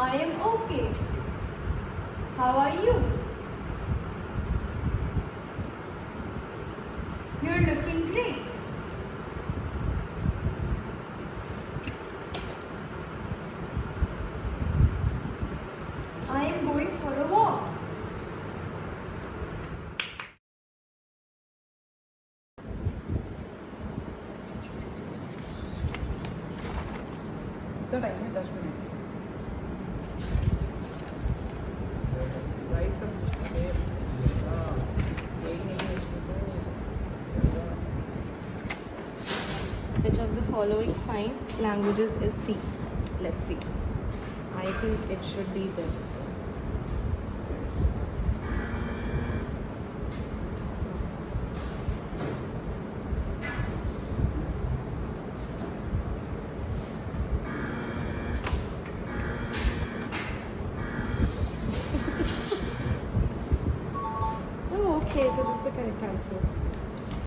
I am okay. How are you? You're looking great. I am going for a walk. The time है 10 minute right सब यही नहीं है इसमें तो Which of the following sign languages is C? Let's see. I think it should be this. Oh, okay, so this is the correct answer.